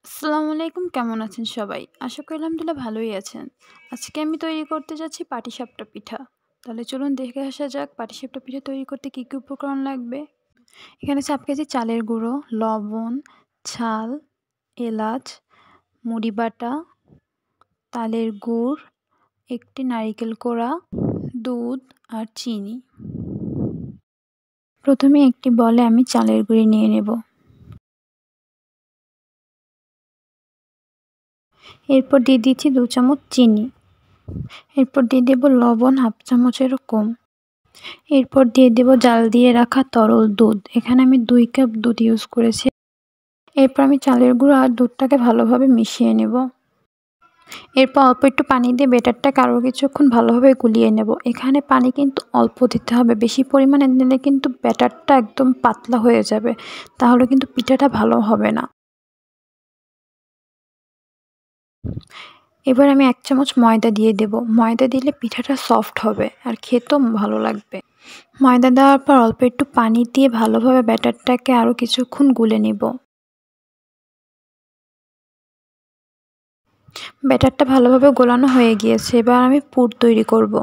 আসসালামু আলাইকুম, কেমন আছেন সবাই? আশা করি আলহামদুলিল্লাহ ভালোই আছেন। আজকে আমি তৈরি করতে যাচ্ছি পাটিসাপটা পিঠা। তাহলে চলুন দেখে আসা যাক পাটিসাপটা পিঠা তৈরি করতে কী, কী উপকরণ লাগবে। এখানে আছে 1 কেজি চালের গুঁড়ো, লবণ, ছাল, এলাচ, মুড়ি বাটা, তালের গুড়, একটি নারিকেল কোড়া, দুধ আর চিনি। প্রথমে একটি বলে আমি চালের গুঁড়ি নিয়ে নেব। এরপর দিয়ে দিচ্ছি 2 চামচ চিনি। এরপর দিয়ে দেব লবণ 1/2 চামচেরও কম। এরপর দিয়ে দেব জাল দিয়ে রাখা তরল দুধ। এখানে আমি 2 কাপ দুধ ইউজ করেছি। এরপর আমি চালের গুঁড়ো আর দুধটাকে ভালোভাবে মিশিয়ে নেব। এরপর অল্প একটু পানি দিয়ে ব্যাটারটাকে আরও কিছুক্ষণ ভালোভাবে গুলিয়ে নেব। এখানে পানি কিন্তু অল্প দিতে হবে, বেশি পরিমাণে দিলে কিন্তু ব্যাটারটা একদম পাতলা হয়ে যাবে, তাহলে কিন্তু পিঠাটা ভালো হবে না। এবার আমি 1 চামচ ময়দা দিয়ে দেব। ময়দা দিলে পিঠাটা সফট হবে আর খেতেও ভালো লাগবে। ময়দা দেওয়ার পর অল্প একটু পানি দিয়ে ভালোভাবে ব্যাটারটাকে আরও কিছুক্ষণ গুলে নিব। ব্যাটারটা ভালোভাবে গোলানো হয়ে গিয়েছে, এবার আমি পুর তৈরি করব।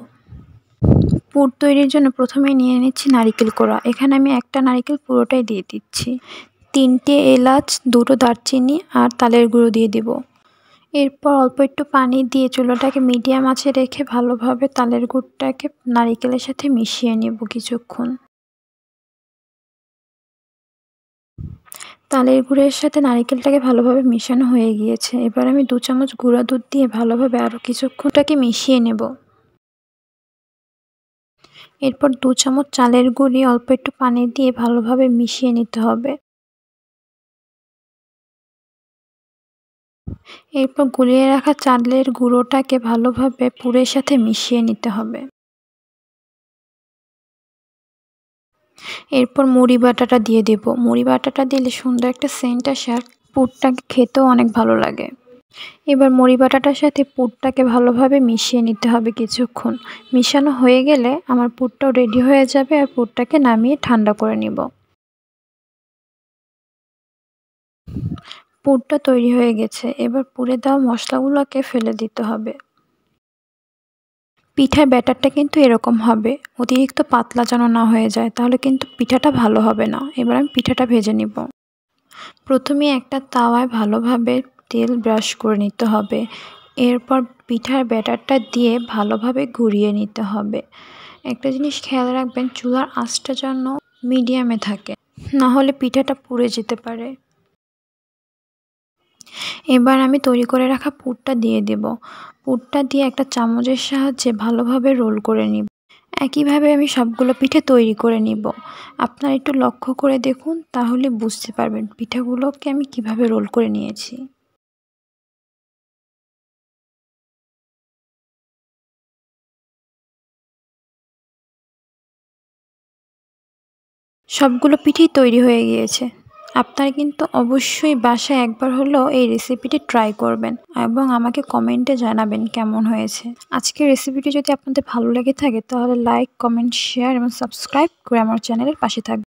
পুর তৈরির জন্য প্রথমেই নিয়ে নিচ্ছি নারিকেল কোড়া। এখানে আমি একটা নারিকেল পুরোটাই দিয়ে দিচ্ছি। 3টে এলাচ, 2টো দারচিনি আর তালের গুঁড়ো দিয়ে দিব। এরপর অল্প একটু পানি দিয়ে চুলাটাকে মিডিয়াম আঁচে রেখে ভালোভাবে তালের গুড়টাকে নারিকেলের সাথে মিশিয়ে নেব কিছুক্ষণ। তালের গুড়ের সাথে নারিকেলটাকে ভালোভাবে মেশানো হয়ে গিয়েছে। এবার আমি 2 চামচ গুঁড়া দুধ দিয়ে ভালোভাবে আরও কিছুক্ষণটাকে মিশিয়ে নেব। এরপর 2 চামচ চালের গুঁড়ি অল্প একটু পানি দিয়ে ভালোভাবে মিশিয়ে নিতে হবে। এরপর গুলিয়ে রাখা চালের গুঁড়োটাকে ভালোভাবে পুরের সাথে মিশিয়ে নিতে হবে। এরপর মুড়ি বাটাটা দিয়ে দেব। মুড়ি বাটাটা দিলে সুন্দর একটা সেন্ট আসে আর পুরটাকে খেতেও অনেক ভালো লাগে। এবার মুড়ি বাটাটার সাথে পুরটাকে ভালোভাবে মিশিয়ে নিতে হবে কিছুক্ষণ। মিশানো হয়ে গেলে আমার পুরটাও রেডি হয়ে যাবে আর পুরটাকে নামিয়ে ঠান্ডা করে নিব। পুরটা তৈরি হয়ে গেছে। এবার পুরে দেওয়া মশলাগুলোকে ফেলে দিতে হবে। পিঠার ব্যাটারটা কিন্তু এরকম হবে, অতিরিক্ত পাতলা যেন না হয়ে যায়, তাহলে কিন্তু পিঠাটা ভালো হবে না। এবার আমি পিঠাটা ভেজে নিব। প্রথমে একটা তাওয়ায় ভালোভাবে তেল ব্রাশ করে নিতে হবে। এরপর পিঠার ব্যাটারটা দিয়ে ভালোভাবে ঘুরিয়ে নিতে হবে। একটা জিনিস খেয়াল রাখবেন, চুলার আঁচটা যেন মিডিয়ামে থাকে, না হলে পিঠাটা পুড়ে যেতে পারে। এবার আমি তৈরি করে রাখা পুরটা দিয়ে দেব। পুরটা দিয়ে একটা চামচের সাহায্যে ভালোভাবে রোল করে নিব। একইভাবে আমি সবগুলো পিঠে তৈরি করে নিব। আপনারা একটু লক্ষ্য করে দেখুন, তাহলে বুঝতে পারবেন পিঠাগুলোকে আমি কিভাবে রোল করে নিয়েছি। সবগুলো পিঠেই তৈরি হয়ে গিয়েছে। আপনারা কিন্তু অবশ্যই বাসায় একবার হলেও এই রেসিপিটি ট্রাই করবেন এবং আমাকে কমেন্টে জানাবেন কেমন হয়েছে। আজকের রেসিপিটি যদি আপনাদের ভালো লেগে থাকে তাহলে লাইক, কমেন্ট, শেয়ার এবং সাবস্ক্রাইব করে আমার চ্যানেলের পাশে থাকবেন।